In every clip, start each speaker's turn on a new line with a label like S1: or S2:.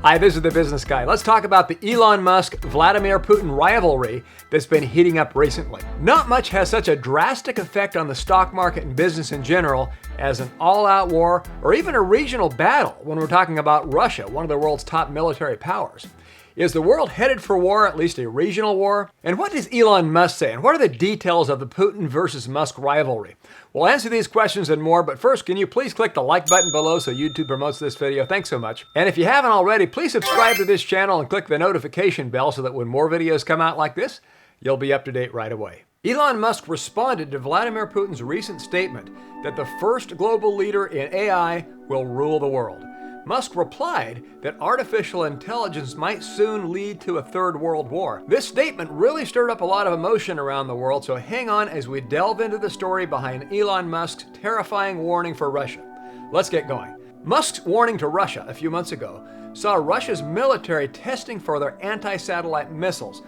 S1: Hi, this is the Business Guy. Let's talk about the Elon Musk-Vladimir Putin rivalry that's been heating up recently. Not much has such a drastic effect on the stock market and business in general as an all-out war or even a regional battle when we're talking about Russia, one of the world's top military powers. Is the world headed for war, at least a regional war? And what does Elon Musk say? And what are the details of the Putin versus Musk rivalry? We'll answer these questions and more, but first, can you please click the like button below so YouTube promotes this video? Thanks so much. And if you haven't already, please subscribe to this channel and click the notification bell so that when more videos come out like this, you'll be up to date right away. Elon Musk responded to Vladimir Putin's recent statement that the first global leader in AI will rule the world. Musk replied that artificial intelligence might soon lead to a third world war. This statement really stirred up a lot of emotion around the world, so hang on as we delve into the story behind Elon Musk's terrifying warning for Russia. Let's get going. Musk's warning to Russia a few months ago saw Russia's military testing for their anti-satellite missiles.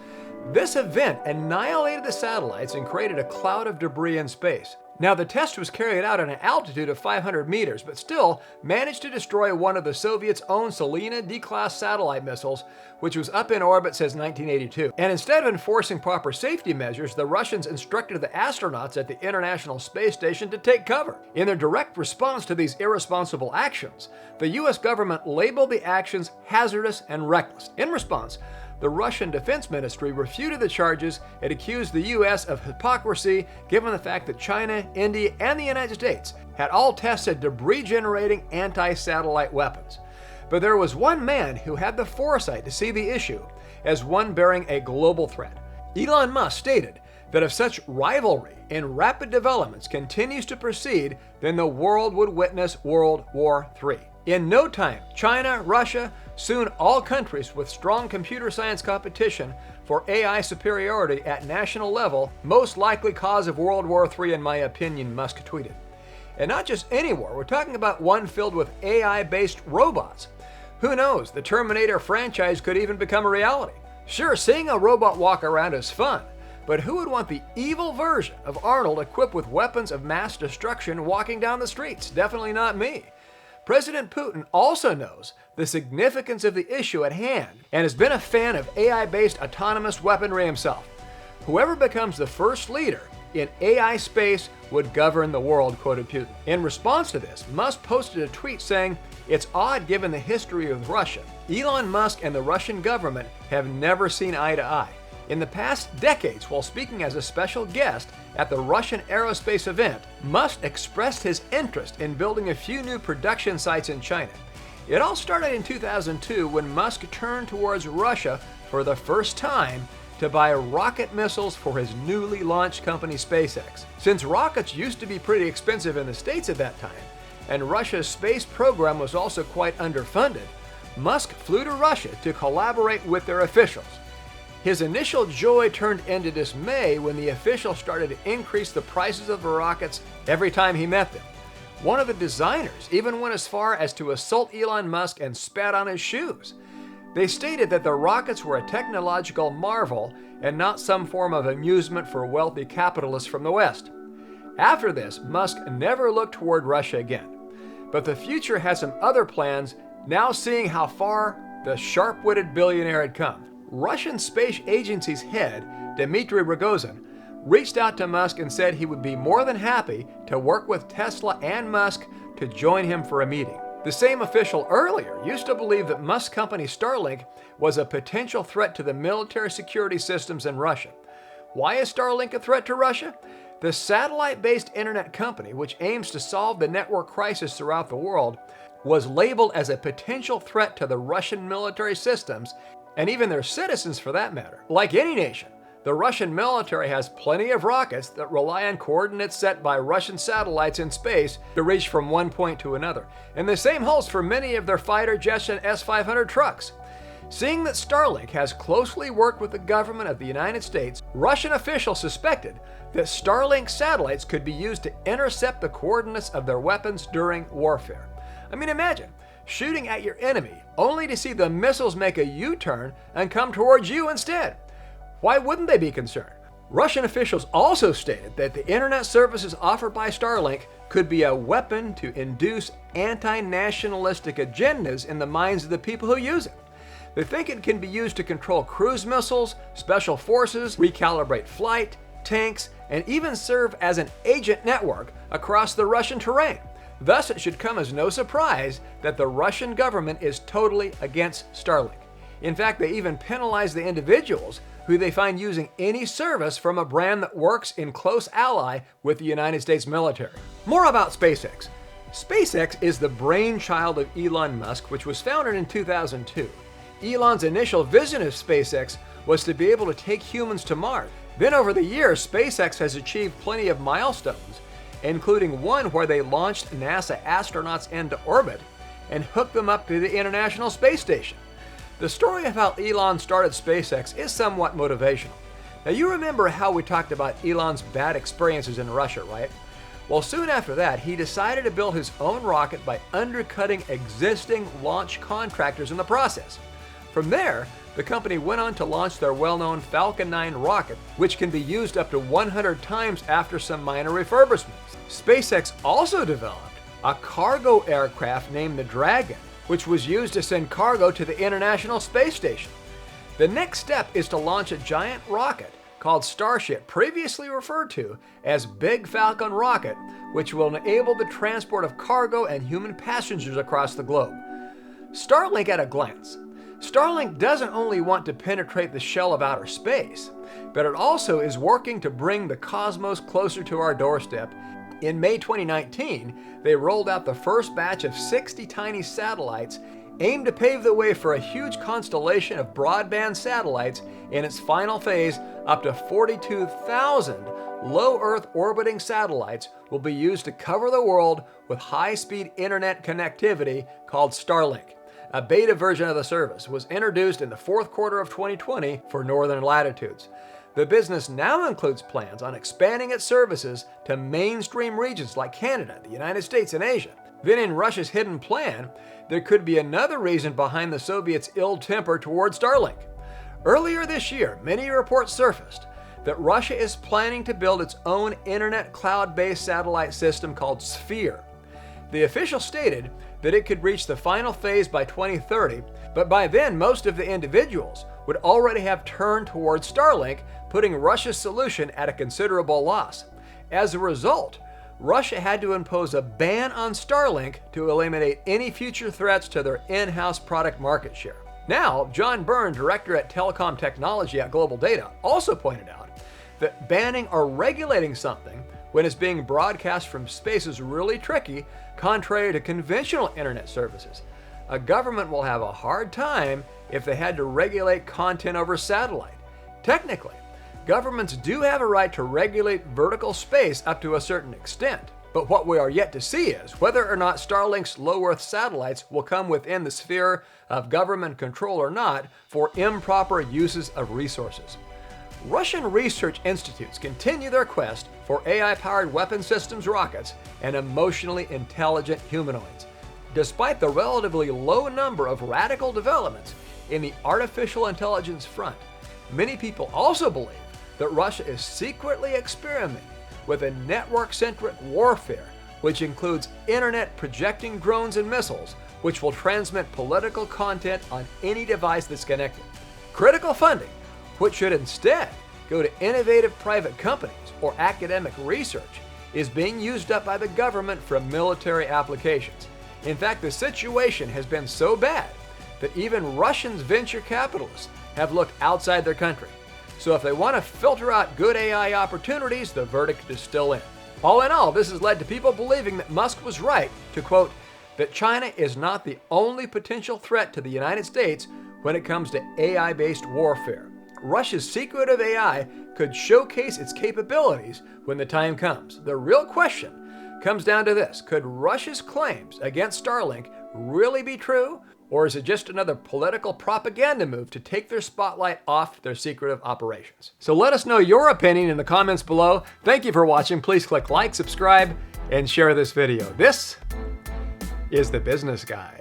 S1: This event annihilated the satellites and created a cloud of debris in space. Now, the test was carried out at an altitude of 500 meters, but still managed to destroy one of the Soviets' own Selena D-class satellite missiles, which was up in orbit since 1982. And instead of enforcing proper safety measures, the Russians instructed the astronauts at the International Space Station to take cover. In their direct response to these irresponsible actions, the US government labeled the actions hazardous and reckless. In response, the Russian Defense Ministry refuted the charges and accused the U.S. of hypocrisy given the fact that China, India, and the United States had all tested debris-generating anti-satellite weapons. But there was one man who had the foresight to see the issue as one bearing a global threat. Elon Musk stated that if such rivalry in rapid developments continues to proceed, then the world would witness World War III. In no time, China, Russia, soon all countries with strong computer science competition for AI superiority at national level, most likely cause of World War III in my opinion, Musk tweeted. And not just any war, we're talking about one filled with AI-based robots. Who knows, the Terminator franchise could even become a reality. Sure, seeing a robot walk around is fun, but who would want the evil version of Arnold equipped with weapons of mass destruction walking down the streets? Definitely not me. President Putin also knows the significance of the issue at hand and has been a fan of AI-based autonomous weaponry himself. Whoever becomes the first leader in AI space would govern the world, quoted Putin. In response to this, Musk posted a tweet saying, "It's odd given the history of Russia. Elon Musk and the Russian government have never seen eye to eye. In the past decades, while speaking as a special guest at the Russian aerospace event, Musk expressed his interest in building a few new production sites in China. It all started in 2002 when Musk turned towards Russia for the first time to buy rocket missiles for his newly launched company SpaceX. Since rockets used to be pretty expensive in the States at that time, and Russia's space program was also quite underfunded, Musk flew to Russia to collaborate with their officials. His initial joy turned into dismay when the officials started to increase the prices of the rockets every time he met them. One of the designers even went as far as to assault Elon Musk and spat on his shoes. They stated that the rockets were a technological marvel and not some form of amusement for wealthy capitalists from the West. After this, Musk never looked toward Russia again. But the future has some other plans, now seeing how far the sharp-witted billionaire had come. Russian Space Agency's head, Dmitry Rogozin, reached out to Musk and said he would be more than happy to work with Tesla and Musk to join him for a meeting. The same official earlier used to believe that Musk's company Starlink was a potential threat to the military security systems in Russia. Why is Starlink a threat to Russia? The satellite-based internet company, which aims to solve the network crisis throughout the world, was labeled as a potential threat to the Russian military systems and even their citizens for that matter. Like any nation, the Russian military has plenty of rockets that rely on coordinates set by Russian satellites in space to reach from one point to another. And the same holds for many of their fighter jets and S-500 trucks. Seeing that Starlink has closely worked with the government of the United States, Russian officials suspected that Starlink satellites could be used to intercept the coordinates of their weapons during warfare. I mean, imagine shooting at your enemy only to see the missiles make a U-turn and come towards you instead. Why wouldn't they be concerned? Russian officials also stated that the internet services offered by Starlink could be a weapon to induce anti-nationalistic agendas in the minds of the people who use it. They think it can be used to control cruise missiles, special forces, recalibrate flight, tanks, and even serve as an agent network across the Russian terrain. Thus, it should come as no surprise that the Russian government is totally against Starlink. In fact, they even penalize the individuals who they find using any service from a brand that works in close ally with the United States military. More about SpaceX. SpaceX is the brainchild of Elon Musk, which was founded in 2002. Elon's initial vision of SpaceX was to be able to take humans to Mars. Then over the years, SpaceX has achieved plenty of milestones, including one where they launched NASA astronauts into orbit and hooked them up to the International Space Station. The story of how Elon started SpaceX is somewhat motivational. Now, you remember how we talked about Elon's bad experiences in Russia, right? Well, soon after that, he decided to build his own rocket by undercutting existing launch contractors in the process. From there, the company went on to launch their well-known Falcon 9 rocket, which can be used up to 100 times after some minor refurbishments. SpaceX also developed a cargo aircraft named the Dragon, which was used to send cargo to the International Space Station. The next step is to launch a giant rocket called Starship, previously referred to as Big Falcon Rocket, which will enable the transport of cargo and human passengers across the globe. Starlink at a glance. Starlink doesn't only want to penetrate the shell of outer space, but it also is working to bring the cosmos closer to our doorstep. In May 2019, they rolled out the first batch of 60 tiny satellites aimed to pave the way for a huge constellation of broadband satellites in its final phase. Up to 42,000 low Earth orbiting satellites will be used to cover the world with high-speed internet connectivity called Starlink. A beta version of the service was introduced in the fourth quarter of 2020 for northern latitudes. The business now includes plans on expanding its services to mainstream regions like Canada, the United States, and Asia. Then in Russia's hidden plan, there could be another reason behind the Soviets' ill temper toward Starlink. Earlier this year, many reports surfaced that Russia is planning to build its own internet cloud-based satellite system called Sphere. The official stated that it could reach the final phase by 2030, but by then most of the individuals would already have turned towards Starlink, putting Russia's solution at a considerable loss. As a result, Russia had to impose a ban on Starlink to eliminate any future threats to their in-house product market share. Now, John Byrne, director at Telecom Technology at Global Data, also pointed out that banning or regulating something when it's being broadcast from space is really tricky, contrary to conventional internet services. A government will have a hard time if they had to regulate content over satellite. Technically, governments do have a right to regulate vertical space up to a certain extent, but what we are yet to see is whether or not Starlink's low Earth satellites will come within the sphere of government control or not for improper uses of resources. Russian research institutes continue their quest for AI-powered weapon systems, rockets, and emotionally intelligent humanoids. Despite the relatively low number of radical developments in the artificial intelligence front, many people also believe that Russia is secretly experimenting with a network-centric warfare, which includes internet projecting drones and missiles, which will transmit political content on any device that's connected. Critical funding, which should instead go to innovative private companies or academic research, is being used up by the government for military applications. In fact, the situation has been so bad that even Russian venture capitalists have looked outside their country. So if they want to filter out good AI opportunities, the verdict is still in. All in all, this has led to people believing that Musk was right to quote, that China is not the only potential threat to the United States when it comes to AI-based warfare. Russia's secretive AI could showcase its capabilities when the time comes. The real question comes down to this: could Russia's claims against Starlink really be true? Or is it just another political propaganda move to take their spotlight off their secretive operations? So let us know your opinion in the comments below. Thank you for watching. Please click like, subscribe, and share this video. This is The Business Guy.